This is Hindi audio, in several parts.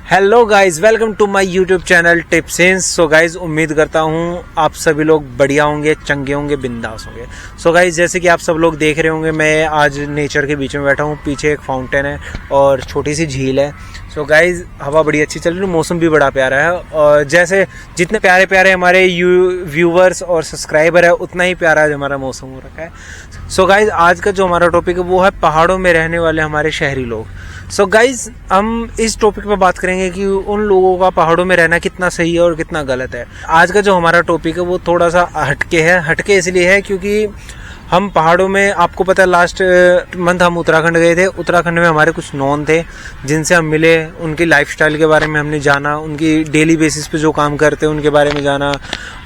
Hello guys, welcome to my YouTube channel tips. So guys, उम्मीद करता हूँ आप सभी लोग बढ़िया होंगे, चंगे होंगे, बिंदास होंगे। सो गाइज, जैसे कि आप सब लोग देख रहे होंगे, मैं आज नेचर के बीच में बैठा हूँ। पीछे एक फाउंटेन है और छोटी सी झील है। सो गाइज, हवा बड़ी अच्छी चल रही है, मौसम भी बड़ा प्यारा है। और जैसे जितने प्यारे प्यारे हमारे व्यूवर्स और सब्सक्राइबर है, उतना ही प्यारा आज हमारा मौसम हो रखा है। सो गाइज, आज का जो हमारा टॉपिक है वो है पहाड़ों में रहने वाले हमारे शहरी लोग। सो गाइज, हम इस टॉपिक पे बात करेंगे कि उन लोगों का पहाड़ों में रहना कितना सही है और कितना गलत है। आज का जो हमारा टॉपिक है वो थोड़ा सा हटके है। हटके इसलिए है क्योंकि हम पहाड़ों में, आपको पता है, लास्ट मंथ हम उत्तराखंड गए थे। उत्तराखंड में हमारे कुछ नॉन थे जिनसे हम मिले, उनकी लाइफस्टाइल के बारे में हमने जाना, उनकी डेली बेसिस पे जो काम करते हैं उनके बारे में जाना,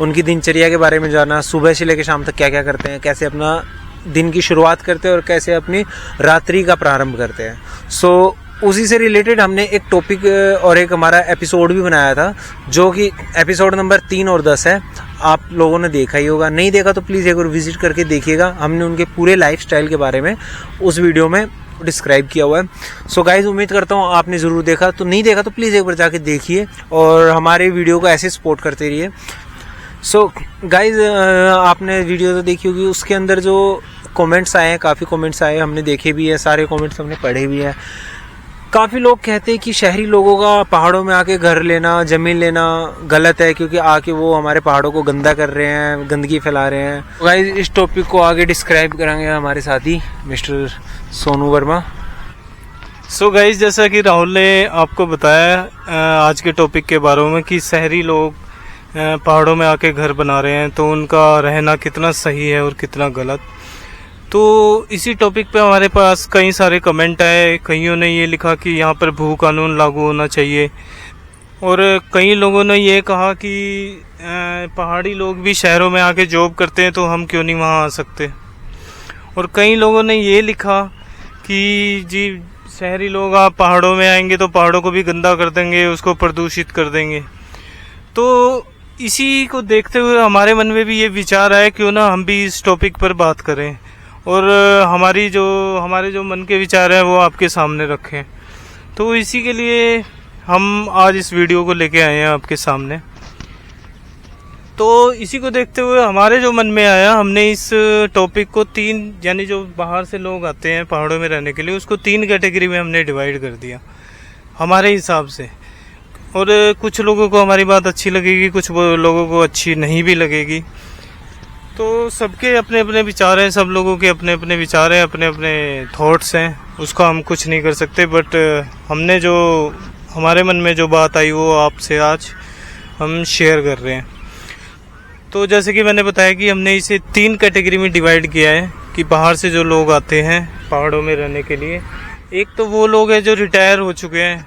उनकी दिनचर्या के बारे में जाना, सुबह से लेकर शाम तक क्या क्या करते हैं, कैसे अपना दिन की शुरुआत करते हैं और कैसे अपनी रात्रि का प्रारंभ करते हैं। सो उसी से रिलेटेड हमने एक टॉपिक और एक हमारा एपिसोड भी बनाया था, जो कि एपिसोड नंबर 3 और 10 है। आप लोगों ने देखा ही होगा, नहीं देखा तो प्लीज़ एक बार विजिट करके देखिएगा। हमने उनके पूरे लाइफस्टाइल के बारे में उस वीडियो में डिस्क्राइब किया हुआ है। सो गाइज, उम्मीद करता हूँ आपने ज़रूर देखा। तो नहीं देखा तो प्लीज़ एक बार जाके देखिए और हमारे वीडियो को ऐसे सपोर्ट करते रहिए। सो गाइज, आपने वीडियो तो देखी होगी, उसके अंदर जो कमेंट्स आए हैं, काफ़ी कमेंट्स आए, हमने देखे भी है, सारे कमेंट्स हमने पढ़े भी हैं। काफ़ी लोग कहते हैं कि शहरी लोगों का पहाड़ों में आके घर लेना, ज़मीन लेना गलत है, क्योंकि आके वो हमारे पहाड़ों को गंदा कर रहे हैं, गंदगी फैला रहे हैं। गाइस, इस टॉपिक को आगे डिस्क्राइब करेंगे हमारे साथी mister Sonu Verma. So guys, जैसा कि राहुल ने आपको बताया आज के टॉपिक के बारे में कि शहरी लोग पहाड़ों में आके घर बना रहे हैं, तो उनका रहना कितना सही है और कितना गलत। तो इसी टॉपिक पे हमारे पास कई सारे कमेंट आए। कईयों ने ये लिखा कि यहाँ पर भू कानून लागू होना चाहिए, और कई लोगों ने ये कहा कि पहाड़ी लोग भी शहरों में आके जॉब करते हैं, तो हम क्यों नहीं वहाँ आ सकते। और कई लोगों ने ये लिखा कि जी, शहरी लोग आप पहाड़ों में आएंगे तो पहाड़ों को भी गंदा कर देंगे, उसको प्रदूषित कर देंगे। तो इसी को देखते हुए हमारे मन में भी ये विचार आया, क्यों ना हम भी इस टॉपिक पर बात करें और हमारे जो मन के विचार हैं वो आपके सामने रखें। तो इसी के लिए हम आज इस वीडियो को लेके आए हैं आपके सामने। तो इसी को देखते हुए हमारे जो मन में आया, हमने इस टॉपिक को 3, यानी जो बाहर से लोग आते हैं पहाड़ों में रहने के लिए, उसको 3 कैटेगरी में हमने डिवाइड कर दिया हमारे हिसाब से। और कुछ लोगों को हमारी बात अच्छी लगेगी, कुछ लोगों को अच्छी नहीं भी लगेगी। तो सबके अपने अपने विचार हैं, सब लोगों के अपने अपने विचार हैं, अपने अपने थॉट्स हैं, उसका हम कुछ नहीं कर सकते। बट हमने जो हमारे मन में जो बात आई वो आपसे आज हम शेयर कर रहे हैं। तो जैसे कि मैंने बताया कि हमने इसे 3 कैटेगरी में डिवाइड किया है कि बाहर से जो लोग आते हैं पहाड़ों में रहने के लिए, एक तो वो लोग हैं जो रिटायर हो चुके हैं,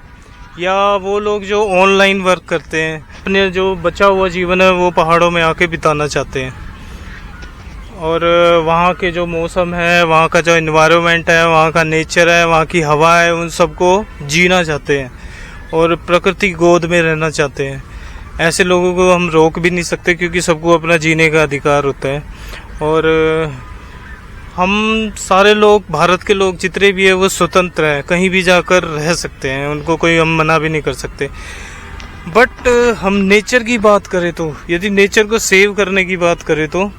या वो लोग जो ऑनलाइन वर्क करते हैं, अपने जो बचा हुआ जीवन है वो पहाड़ों में आके बिताना चाहते हैं, और वहाँ के जो मौसम है, वहाँ का जो एनवायरनमेंट है, वहाँ का नेचर है, वहाँ की हवा है, उन सबको जीना चाहते हैं और प्रकृति गोद में रहना चाहते हैं। ऐसे लोगों को हम रोक भी नहीं सकते, क्योंकि सबको अपना जीने का अधिकार होता है। और हम सारे लोग, भारत के लोग जितने भी हैं, वो स्वतंत्र हैं, कहीं भी जाकर रह सकते हैं, उनको कोई हम मना भी नहीं कर सकते। बट हम नेचर की बात करें तो, यदि नेचर को सेव करने की बात करें तो,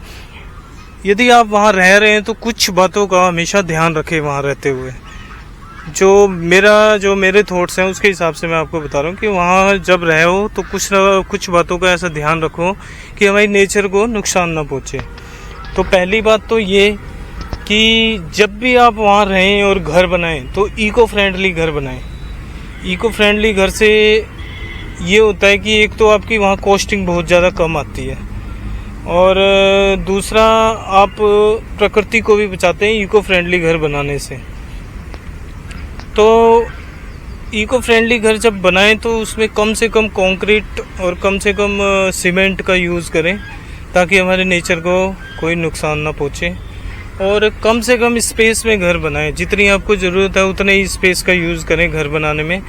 यदि आप वहाँ रह रहे हैं तो कुछ बातों का हमेशा ध्यान रखें वहाँ रहते हुए। जो मेरे थॉट्स हैं उसके हिसाब से मैं आपको बता रहा हूँ कि वहाँ जब रहे हो तो कुछ बातों का ऐसा ध्यान रखो कि हमारी नेचर को नुकसान ना पहुँचे। तो पहली बात तो ये कि जब भी आप वहाँ रहें और घर बनाएं तो इको फ्रेंडली घर बनाएं। इको फ्रेंडली घर से ये होता है कि एक तो आपकी वहाँ कॉस्टिंग बहुत ज़्यादा कम आती है, और दूसरा आप प्रकृति को भी बचाते हैं इको फ्रेंडली घर बनाने से। तो इको फ्रेंडली घर जब बनाएं तो उसमें कम से कम कंक्रीट और कम से कम सीमेंट का यूज़ करें, ताकि हमारे नेचर को कोई नुकसान ना पहुँचे। और कम से कम स्पेस में घर बनाएं, जितनी आपको ज़रूरत है उतने ही स्पेस का यूज़ करें घर बनाने में,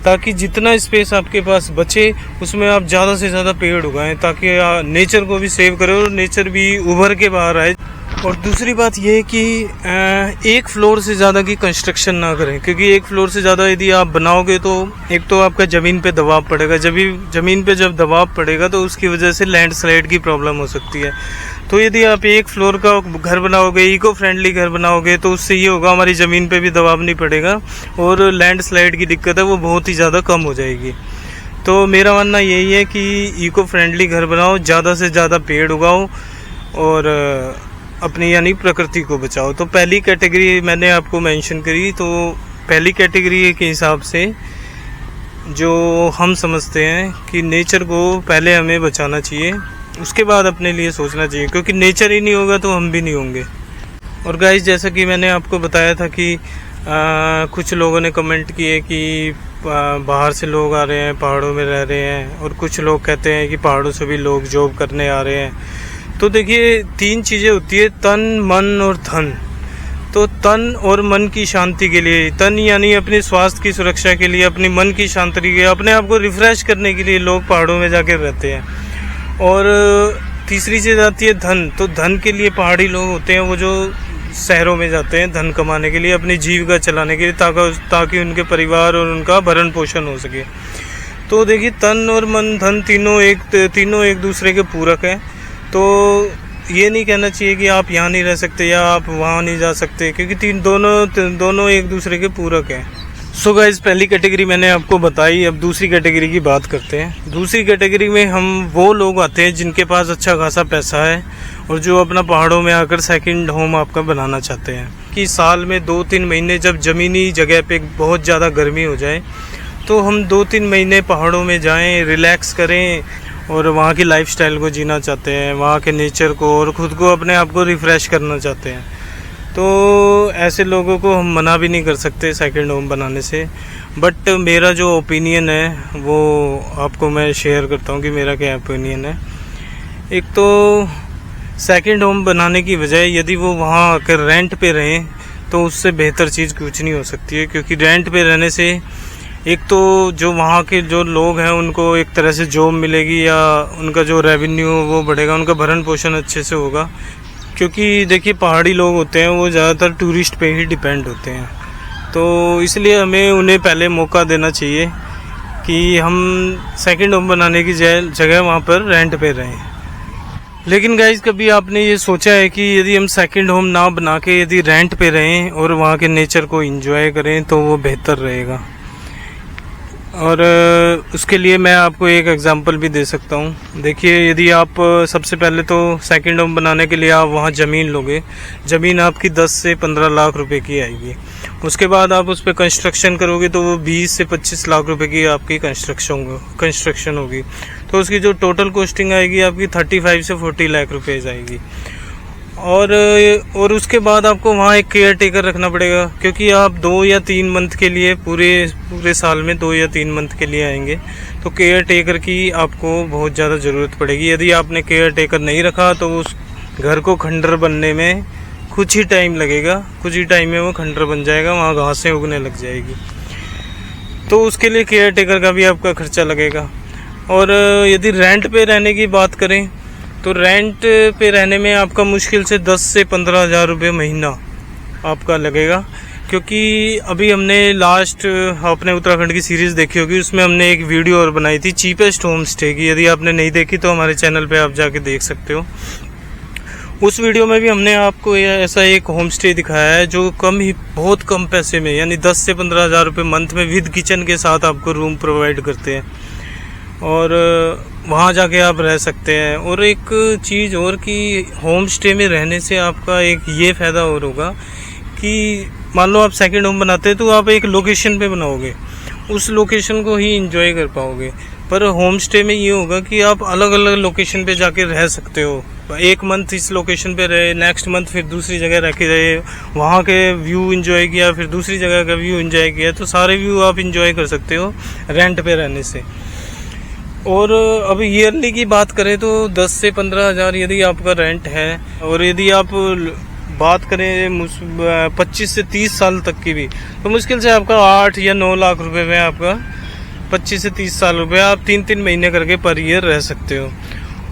ताकि जितना स्पेस आपके पास बचे उसमें आप ज़्यादा से ज़्यादा पेड़ उगाएं, ताकि नेचर को भी सेव करें और नेचर भी उभर के बाहर आए। और दूसरी बात ये है कि एक फ्लोर से ज़्यादा की कंस्ट्रक्शन ना करें, क्योंकि एक फ्लोर से ज़्यादा यदि आप बनाओगे तो एक तो आपका ज़मीन पे दबाव पड़ेगा, जब ज़मीन पे जब दबाव पड़ेगा तो उसकी वजह से लैंडस्लाइड की प्रॉब्लम हो सकती है। तो यदि आप एक फ्लोर का घर बनाओगे, इको फ्रेंडली घर बनाओगे, तो उससे ये होगा हमारी ज़मीन पे भी दबाव नहीं पड़ेगा और लैंडस्लाइड की दिक्कत है वो बहुत ही ज़्यादा कम हो जाएगी। तो मेरा मानना यही है कि इको फ्रेंडली घर बनाओ, ज़्यादा से ज़्यादा पेड़ उगाओ और अपनी यानी प्रकृति को बचाओ। तो पहली कैटेगरी मैंने आपको मेंशन करी, तो पहली कैटेगरी के हिसाब से जो हम समझते हैं कि नेचर को पहले हमें बचाना चाहिए, उसके बाद अपने लिए सोचना चाहिए, क्योंकि नेचर ही नहीं होगा तो हम भी नहीं होंगे। और गाइस, जैसा कि मैंने आपको बताया था कि कुछ लोगों ने कमेंट किए कि बाहर से लोग आ रहे हैं, पहाड़ों में रह रहे हैं, और कुछ लोग कहते हैं कि पहाड़ों से भी लोग जॉब करने आ रहे हैं। तो देखिए, तीन चीज़ें होती है, तन, मन और धन। तो तन और मन की शांति के लिए, तन यानी अपने स्वास्थ्य की सुरक्षा के लिए, अपने मन की शांति के लिए, अपने आप को रिफ्रेश करने के लिए लोग पहाड़ों में जाकर रहते हैं। और तीसरी चीज़ आती है धन। तो धन के लिए पहाड़ी लोग होते हैं वो जो शहरों में जाते हैं धन कमाने के लिए, अपनी जीविका चलाने के लिए, ताकि उनके परिवार और उनका भरण पोषण हो सके। तो देखिए, तन और मन, धन तीनों एक दूसरे के पूरक हैं। तो ये नहीं कहना चाहिए कि आप यहाँ नहीं रह सकते या आप वहाँ नहीं जा सकते, क्योंकि दोनों एक दूसरे के पूरक हैं। सो गाइस, पहली कैटेगरी मैंने आपको बताई। अब दूसरी कैटेगरी की बात करते हैं। दूसरी कैटेगरी में हम वो लोग आते हैं जिनके पास अच्छा खासा पैसा है और जो अपना पहाड़ों में आकर सेकंड होम आपका बनाना चाहते हैं, कि साल में 2-3 महीने जब ज़मीनी जगह पे बहुत ज़्यादा गर्मी हो जाए तो हम 2-3 महीने पहाड़ों में जाएं, रिलैक्स करें और वहाँ की लाइफस्टाइल को जीना चाहते हैं, वहाँ के नेचर को और ख़ुद को, अपने आप को रिफ़्रेश करना चाहते हैं। तो ऐसे लोगों को हम मना भी नहीं कर सकते सेकंड होम बनाने से। बट मेरा जो ओपिनियन है वो आपको मैं शेयर करता हूँ कि मेरा क्या ओपिनियन है। एक तो सेकंड होम बनाने की बजाय यदि वो वहाँ आकर रेंट पे रहें तो उससे बेहतर चीज़ कुछ नहीं हो सकती है, क्योंकि रेंट पे रहने से एक तो जो वहाँ के जो लोग हैं उनको एक तरह से जॉब मिलेगी या उनका जो रेवेन्यू वो बढ़ेगा, उनका भरण पोषण अच्छे से होगा। क्योंकि देखिए, पहाड़ी लोग होते हैं वो ज़्यादातर टूरिस्ट पे ही डिपेंड होते हैं, तो इसलिए हमें उन्हें पहले मौका देना चाहिए कि हम सेकंड होम बनाने की जगह वहाँ पर रेंट पे रहें। लेकिन गाइज, कभी आपने ये सोचा है कि यदि हम सेकंड होम ना बना के यदि रेंट पे रहें और वहाँ के नेचर को एंजॉय करें तो वो बेहतर रहेगा। और उसके लिए मैं आपको एक एग्जांपल भी दे सकता हूँ। देखिए, यदि आप सबसे पहले तो सेकंड होम बनाने के लिए आप वहाँ ज़मीन लोगे, ज़मीन आपकी 10 से 15 लाख रुपए की आएगी। उसके बाद आप उस पर कंस्ट्रक्शन करोगे तो वो 20 से 25 लाख रुपए की आपकी कंस्ट्रक्शन होगी। तो उसकी जो टोटल कॉस्टिंग आएगी आपकी 35 से 40 लाख रुपए जाएगी। और उसके बाद आपको वहाँ एक केयर टेकर रखना पड़ेगा, क्योंकि आप 2 या 3 मंथ के लिए पूरे साल में 2 या 3 मंथ के लिए आएंगे, तो केयर टेकर की आपको बहुत ज़्यादा ज़रूरत पड़ेगी। यदि आपने केयर टेकर नहीं रखा तो उस घर को खंडर बनने में कुछ ही टाइम लगेगा, कुछ ही टाइम में वो खंडर बन जाएगा, वहाँ घासें उगने लग जाएगी। तो उसके लिए केयर टेकर का भी आपका खर्चा लगेगा। और यदि रेंट पे रहने की बात करें तो रेंट पे रहने में आपका मुश्किल से 10 से 15 हज़ार रुपये महीना आपका लगेगा, क्योंकि अभी हमने लास्ट अपने उत्तराखंड की सीरीज़ देखी होगी, उसमें हमने एक वीडियो और बनाई थी चीपेस्ट होम स्टे की। यदि आपने नहीं देखी तो हमारे चैनल पे आप जाके देख सकते हो। उस वीडियो में भी हमने आपको ऐसा एक होम स्टे दिखाया है जो बहुत कम पैसे में, यानी 10 से 15 हज़ार रुपये मंथ में विद किचन के साथ आपको रूम प्रोवाइड करते हैं और वहाँ जाके आप रह सकते हैं। और एक चीज़ और कि होम स्टे में रहने से आपका एक ये फ़ायदा और होगा कि मान लो आप सेकंड होम बनाते हैं तो आप एक लोकेशन पे बनाओगे, उस लोकेशन को ही एंजॉय कर पाओगे। पर होम स्टे में ये होगा कि आप अलग अलग लोकेशन पे जाके रह सकते हो। एक मंथ इस लोकेशन पे रहे, नेक्स्ट मंथ फिर दूसरी जगह रह के रहे, वहाँ के व्यू एंजॉय किया, फिर दूसरी जगह का व्यू एंजॉय किया, तो सारे व्यू आप एंजॉय कर सकते हो रेंट पे रहने से। और अब ईयरली की बात करें तो 10 से 15 हज़ार यदि आपका रेंट है, और यदि आप बात करें 25 से 30 साल तक की भी, तो मुश्किल से आपका 8 या 9 लाख रुपए में आपका 25 से 30 साल रुपए आप 3-3 महीने करके पर ईयर रह सकते हो।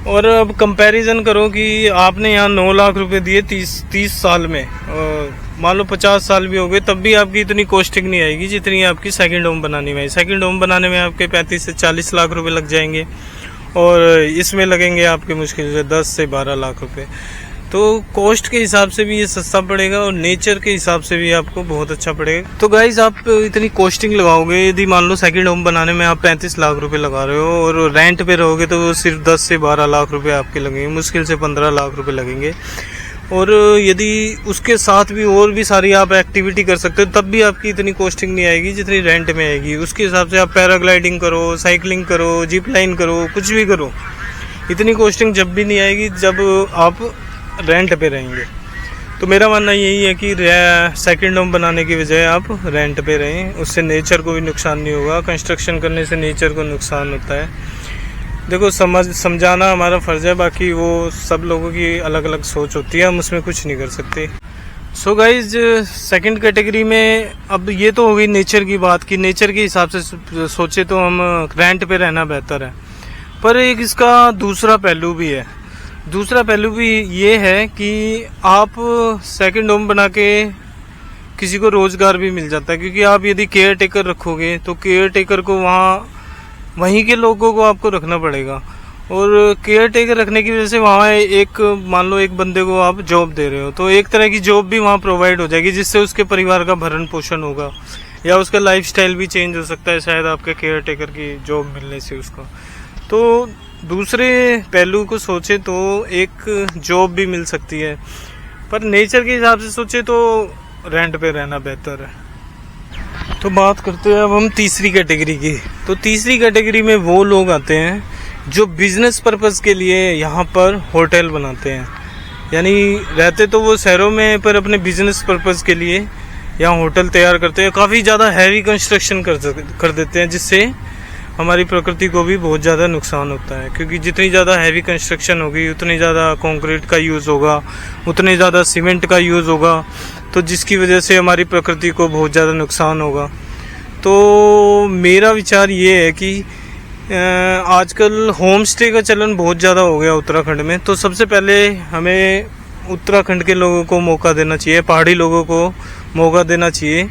और अब कंपैरिजन करो कि आपने यहाँ 9 लाख रुपए दिए 30 साल में, मान लो 50 साल भी हो गए, तब भी आपकी इतनी कॉस्टिंग नहीं आएगी जितनी आपकी सेकंड होम बनाने में आई। सेकंड होम बनाने में आपके 35 से 40 लाख रुपए लग जाएंगे और इसमें लगेंगे आपके मुश्किल से 10 से 12 लाख रुपए। तो कॉस्ट के हिसाब से भी ये सस्ता पड़ेगा और नेचर के हिसाब से भी आपको बहुत अच्छा पड़ेगा। तो गाइज आप इतनी कॉस्टिंग लगाओगे, यदि मान लो सेकंड होम बनाने में आप 35 लाख रुपए लगा रहे हो और रेंट पे रहोगे तो वो सिर्फ 10 से 12 लाख रुपए आपके लगेंगे, मुश्किल से 15 लाख रुपए लगेंगे। और यदि उसके साथ भी और भी सारी आप एक्टिविटी कर सकते हो तब भी आपकी इतनी कॉस्टिंग नहीं आएगी जितनी रेंट में आएगी। उसके हिसाब से आप पैराग्लाइडिंग करो, साइकिलिंग करो, जिप लाइन करो, कुछ भी करो, इतनी कॉस्टिंग जब भी नहीं आएगी जब आप रेंट पे रहेंगे। तो मेरा मानना यही है कि सेकंड होम बनाने की बजाय आप रेंट पे रहें, उससे नेचर को भी नुकसान नहीं होगा। कंस्ट्रक्शन करने से नेचर को नुकसान होता है। देखो समझाना हमारा फ़र्ज़ है, बाकी वो सब लोगों की अलग अलग सोच होती है, हम उसमें कुछ नहीं कर सकते। सो गाइज सेकंड कैटेगरी में अब ये तो हो गई नेचर की बात कि नेचर के हिसाब से सोचे तो हम रेंट पे रहना बेहतर है। पर एक इसका दूसरा पहलू भी है। दूसरा पहलू भी ये है कि आप सेकंड होम बना के किसी को रोज़गार भी मिल जाता है, क्योंकि आप यदि केयर टेकर रखोगे तो केयर टेकर को वहीं के लोगों को आपको रखना पड़ेगा और केयर टेकर रखने की वजह से वहाँ एक मान लो एक बंदे को आप जॉब दे रहे हो तो एक तरह की जॉब भी वहाँ प्रोवाइड हो जाएगी, जिससे उसके परिवार का भरण पोषण होगा या उसका लाइफस्टाइल भी चेंज हो सकता है शायद आपके केयर टेकर की जॉब मिलने से उसको। तो दूसरे पहलू को सोचे तो एक जॉब भी मिल सकती है, पर नेचर के हिसाब से सोचे तो रेंट पे रहना बेहतर है। तो बात करते हैं अब हम तीसरी कैटेगरी की। तो तीसरी कैटेगरी में वो लोग आते हैं जो बिजनेस पर्पस के लिए यहाँ पर होटल बनाते हैं, यानी रहते तो वो शहरों में पर अपने बिजनेस पर्पस के लिए यहाँ होटल तैयार करते हैं। काफ़ी ज़्यादा हैवी कंस्ट्रक्शन कर देते हैं, जिससे हमारी प्रकृति को भी बहुत ज़्यादा नुकसान होता है, क्योंकि जितनी ज़्यादा हैवी कंस्ट्रक्शन होगी उतनी ज़्यादा कंक्रीट का यूज़ होगा, उतनी ज़्यादा सीमेंट का यूज़ होगा, तो जिसकी वजह से हमारी प्रकृति को बहुत ज़्यादा नुकसान होगा। तो मेरा विचार ये है कि आजकल होम स्टे का चलन बहुत ज़्यादा हो गया उत्तराखंड में। तो सबसे पहले हमें उत्तराखंड के लोगों को मौका देना चाहिए, पहाड़ी लोगों को मौका देना चाहिए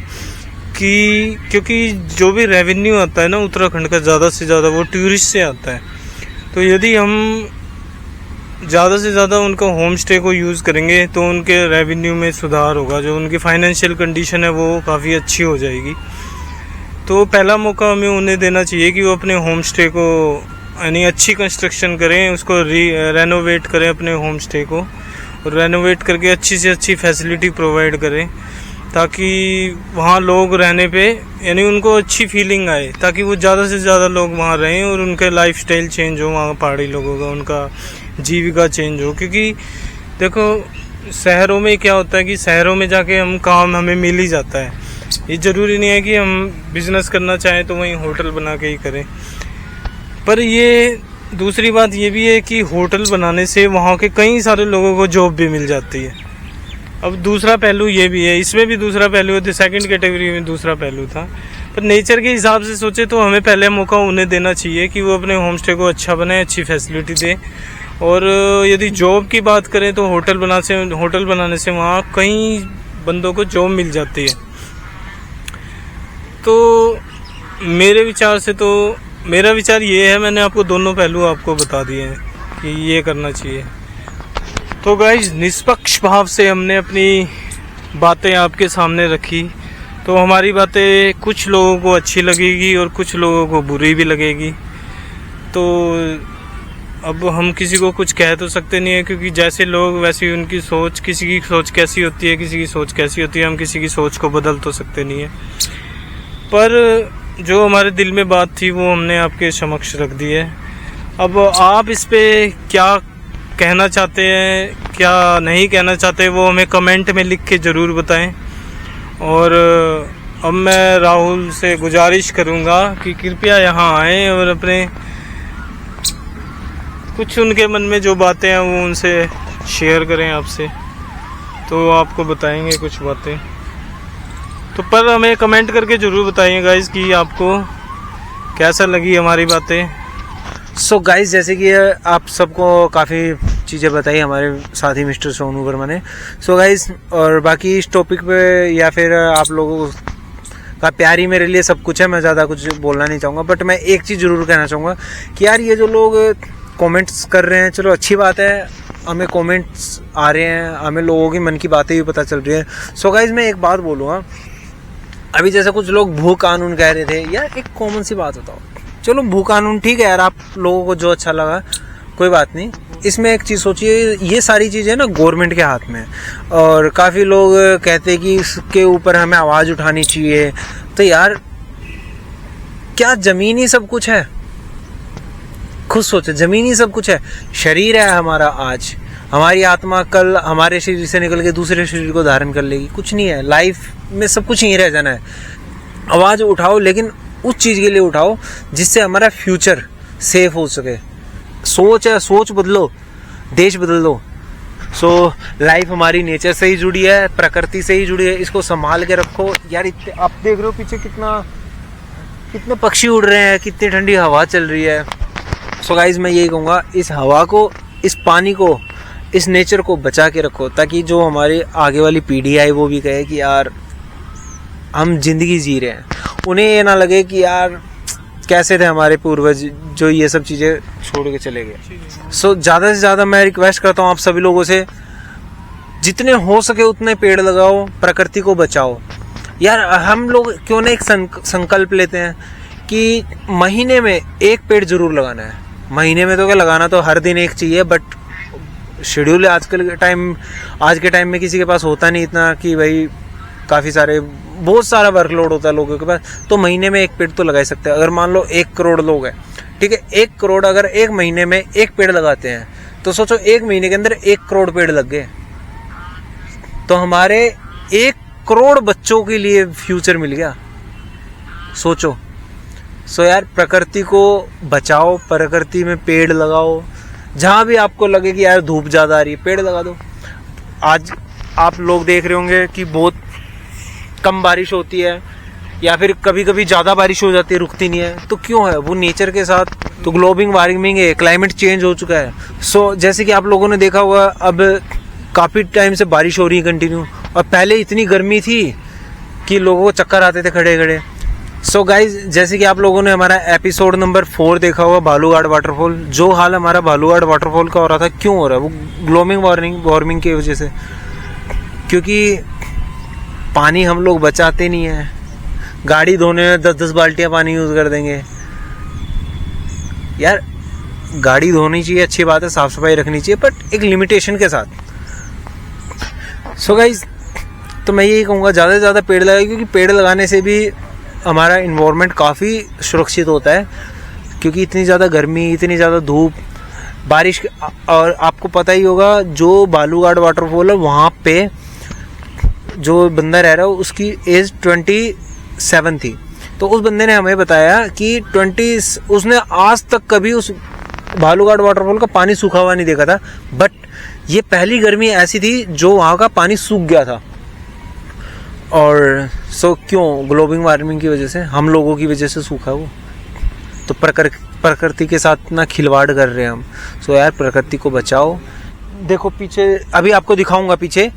क्योंकि जो भी रेवेन्यू आता है ना उत्तराखंड का ज़्यादा से ज़्यादा वो टूरिस्ट से आता है। तो यदि हम ज़्यादा से ज़्यादा उनका होम स्टे को यूज़ करेंगे तो उनके रेवेन्यू में सुधार होगा, जो उनकी फाइनेंशियल कंडीशन है वो काफ़ी अच्छी हो जाएगी। तो पहला मौका हमें उन्हें देना चाहिए कि वो अपने होम स्टे को यानी अच्छी कंस्ट्रक्शन करें, उसको रेनोवेट करें अपने होम स्टे को, और रेनोवेट करके अच्छी से अच्छी फैसिलिटी प्रोवाइड करें ताकि वहाँ लोग रहने पे यानी उनको अच्छी फीलिंग आए, ताकि वो ज़्यादा से ज़्यादा लोग वहाँ रहें और उनका लाइफस्टाइल चेंज हो, वहाँ पहाड़ी लोगों का उनका जीविका चेंज हो। क्योंकि देखो शहरों में क्या होता है कि शहरों में जाके हम काम हमें मिल ही जाता है, ये ज़रूरी नहीं है कि हम बिज़नेस करना चाहें तो वहीं होटल बना के ही करें। पर ये दूसरी बात ये भी है कि होटल बनाने से वहाँ के कई सारे लोगों को जॉब भी मिल जाती है। अब दूसरा पहलू ये भी है, इसमें भी दूसरा पहलू है, सेकंड कैटेगरी में दूसरा पहलू था। पर नेचर के हिसाब से सोचे तो हमें पहले मौका उन्हें देना चाहिए कि वो अपने होम स्टे को अच्छा बनाए, अच्छी फैसिलिटी दें। और यदि जॉब की बात करें तो होटल बनाने से वहाँ कई बंदों को जॉब मिल जाती है। तो मेरे विचार से तो मेरा विचार ये है, मैंने आपको दोनों पहलू आपको बता दिए हैं कि ये करना चाहिए। तो गाइज निष्पक्ष भाव से हमने अपनी बातें आपके सामने रखी, तो हमारी बातें कुछ लोगों को अच्छी लगेगी और कुछ लोगों को बुरी भी लगेगी। तो अब हम किसी को कुछ कह तो सकते नहीं है, क्योंकि जैसे लोग वैसी उनकी सोच, किसी की सोच कैसी होती है, किसी की सोच कैसी होती है, हम किसी की सोच को बदल तो सकते नहीं है। पर जो हमारे दिल में बात थी वो हमने आपके समक्ष रख दी है। अब आप इस पे क्या कहना चाहते हैं, क्या नहीं कहना चाहते, वो हमें कमेंट में लिख के ज़रूर बताएं। और अब मैं राहुल से गुजारिश करूंगा कि कृपया यहाँ आएँ और अपने कुछ उनके मन में जो बातें हैं वो उनसे शेयर करें आपसे, तो आपको बताएंगे कुछ बातें। तो पर हमें कमेंट करके ज़रूर बताइए गाइस कि आपको कैसा लगी हमारी बातें। सो गाइज, जैसे कि आप सबको काफ़ी चीज़ें बताई हमारे साथी मिस्टर सोनू वर्मा ने। सो गाइज, और बाकी इस टॉपिक पे या फिर आप लोगों का प्यार ही मेरे लिए सब कुछ है। मैं ज़्यादा कुछ बोलना नहीं चाहूँगा, बट मैं एक चीज़ ज़रूर कहना चाहूँगा कि यार ये जो लोग कमेंट्स कर रहे हैं, चलो अच्छी बात है, हमें कमेंट्स आ रहे हैं, हमें लोगों की मन की बातें भी पता चल रही है। सो गाइज, मैं एक बात बोलूँगा, अभी जैसे कुछ लोग भू कानून कह रहे थे, यार एक कॉमन सी बात बताओ, चलो भू कानून ठीक है यार, आप लोगों को जो अच्छा लगा कोई बात नहीं। इसमें एक चीज़ सोचिए, ये सारी चीज़ें ना गवर्नमेंट के हाथ में है, और काफ़ी लोग कहते हैं कि इसके ऊपर हमें आवाज़ उठानी चाहिए। तो यार क्या ज़मीन ही सब कुछ है? खुद सोचो, ज़मीन ही सब कुछ है। शरीर है हमारा आज, हमारी आत्मा कल हमारे शरीर से निकल के दूसरे शरीर को धारण कर लेगी। कुछ नहीं है, लाइफ में सब कुछ यहीं रह जाना है। आवाज़ उठाओ, लेकिन उस चीज़ के लिए उठाओ जिससे हमारा फ्यूचर सेफ हो सके। सोच है, सोच बदलो, देश बदल दो। सो लाइफ हमारी नेचर से ही जुड़ी है, प्रकृति से ही जुड़ी है, इसको संभाल के रखो यार। आप देख रहे हो पीछे कितने पक्षी उड़ रहे हैं, कितनी ठंडी हवा चल रही है। सो गाइज, मैं यही कहूँगा, इस हवा को, इस पानी को, इस नेचर को बचा के रखो, ताकि जो हमारी आगे वाली पीढ़ी आए वो भी कहे कि यार हम जिंदगी जी रहे हैं। उन्हें ये ना लगे कि यार कैसे थे हमारे पूर्वज जो ये सब चीज़ें छोड़ के चले गए। सो ज़्यादा से ज़्यादा मैं रिक्वेस्ट करता हूँ आप सभी लोगों से, जितने हो सके उतने पेड़ लगाओ, प्रकृति को बचाओ। यार हम लोग क्यों ना एक संकल्प लेते हैं कि महीने में एक पेड़ जरूर लगाना है। महीने में तो क्या लगाना, तो हर दिन एक चाहिए, बट शेड्यूल आज के टाइम में किसी के पास होता नहीं इतना कि भाई बहुत सारा वर्कलोड होता है लोगों के पास। तो महीने में एक पेड़ तो लगा ही सकते हैं। अगर मान लो 1 करोड़ लोग हैं, ठीक है, 1 करोड़ अगर एक महीने में एक पेड़ लगाते हैं, तो सोचो एक महीने के अंदर 1 करोड़ पेड़ लग गए, तो हमारे 1 करोड़ बच्चों के लिए फ्यूचर मिल गया। सोचो। सो यार प्रकृति को बचाओ, प्रकृति में पेड़ लगाओ। जहाँ भी आपको लगे कि यार धूप ज़्यादा आ रही है, पेड़ लगा दो। आज आप लोग देख रहे होंगे कि बहुत कम बारिश होती है, या फिर कभी कभी ज़्यादा बारिश हो जाती है, रुकती नहीं है। तो क्यों है? वो नेचर के साथ तो ग्लोबल वार्मिंग है, क्लाइमेट चेंज हो चुका है। सो जैसे कि आप लोगों ने देखा होगा, अब काफ़ी टाइम से बारिश हो रही है कंटिन्यू, और पहले इतनी गर्मी थी कि लोगों को चक्कर आते थे खड़े खड़े। सो गाइज, जैसे कि आप लोगों ने हमारा एपिसोड नंबर 4 देखा होगा, भालूघाट वाटरफॉल, जो हाल हमारा भालूघाट वाटरफॉल का हो रहा था, क्यों हो रहा है? वो ग्लोबल वार्मिंग की वजह से, क्योंकि पानी हम लोग बचाते नहीं है। गाड़ी धोने में 10-10 बाल्टियां पानी यूज कर देंगे। यार गाड़ी धोनी चाहिए, अच्छी बात है, साफ सफाई रखनी चाहिए, बट एक लिमिटेशन के साथ। सो गाइज, तो मैं यही कहूँगा ज़्यादा से ज़्यादा पेड़ लगाए, क्योंकि पेड़ लगाने से भी हमारा इन्वायरमेंट काफ़ी सुरक्षित होता है। क्योंकि इतनी ज़्यादा गर्मी, इतनी ज़्यादा धूप, बारिश, और आपको पता ही होगा जो भालूघाट वाटरफॉल है, वहाँ पे जो बंदा रह रहा है उसकी एज 27 थी। तो उस बंदे ने हमें बताया कि उसने आज तक कभी उस भालूघाट वाटरफॉल का पानी सूखा हुआ नहीं देखा था, बट ये पहली गर्मी ऐसी थी जो वहाँ का पानी सूख गया था। और सो क्यों? ग्लोबल वार्मिंग की वजह से, हम लोगों की वजह से सूखा वो। तो प्रकृति के साथ ना खिलवाड़ कर रहे हैं हम। सो यार प्रकृति को बचाओ। देखो पीछे, अभी आपको दिखाऊंगा पीछे,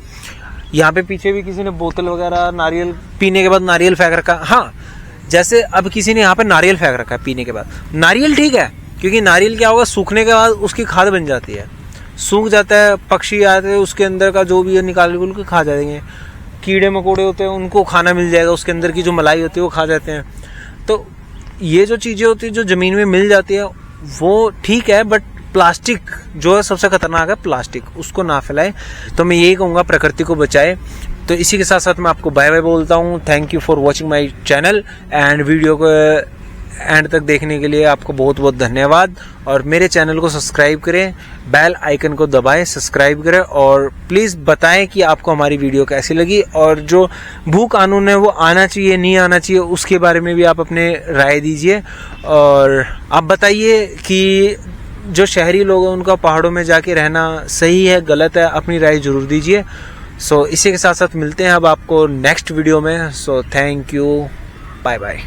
यहाँ पे पीछे भी किसी ने बोतल वगैरह, नारियल पीने के बाद नारियल फेंक रखा। हाँ, जैसे अब किसी ने यहाँ पे नारियल फेंक रखा है पीने के बाद। नारियल ठीक है, क्योंकि नारियल क्या होगा, सूखने के बाद उसकी खाद बन जाती है, सूख जाता है, पक्षी आते हैं उसके अंदर का जो भी है निकाल के खा जाएंगे। कीड़े मकोड़े होते हैं उनको खाना मिल जाएगा, उसके अंदर की जो मलाई होती है वो खा जाते हैं। तो ये जो चीज़ें होती है जो ज़मीन में मिल जाती है वो ठीक है, बट प्लास्टिक जो है सबसे खतरनाक है, प्लास्टिक, उसको ना फैलाए। तो मैं यही कहूँगा प्रकृति को बचाए। तो इसी के साथ साथ मैं आपको बाय बाय बोलता हूँ। Thank you for watching my channel, and video को एंड तक देखने के लिए आपको बहुत बहुत धन्यवाद। और मेरे चैनल को सब्सक्राइब करें, बेल आइकन को दबाएं, सब्सक्राइब करें, और प्लीज़ बताएं कि आपको हमारी वीडियो कैसी लगी, और जो भू कानून है वो आना चाहिए नहीं आना चाहिए उसके बारे में भी आप अपने राय दीजिए। और आप बताइए कि जो शहरी लोग हैं उनका पहाड़ों में जाके रहना सही है गलत है, अपनी राय जरूर दीजिए। सो इसी के साथ साथ मिलते हैं अब आपको नेक्स्ट वीडियो में। So thank you, bye bye.